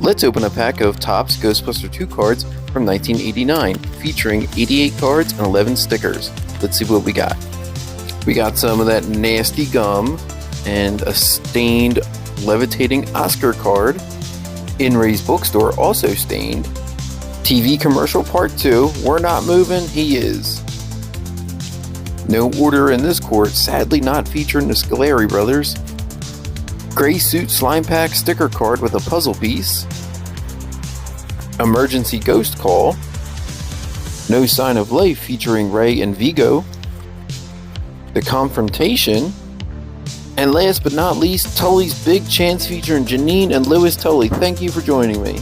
Let's open a pack of Topps Ghostbuster 2 cards from 1989, featuring 88 cards and 11 stickers. Let's see what we got. We got some of that nasty gum and a stained levitating Oscar card. In Ray's bookstore, also stained. TV commercial part 2, we're not moving, he is. No order in this court, sadly not featuring the Scoleri brothers. Gray suit slime pack sticker card with a puzzle piece. Emergency ghost call. No sign of life featuring Ray and Vigo. The confrontation. And last but not least, Tully's big chance featuring Janine and Louis Tully. Thank you for joining me.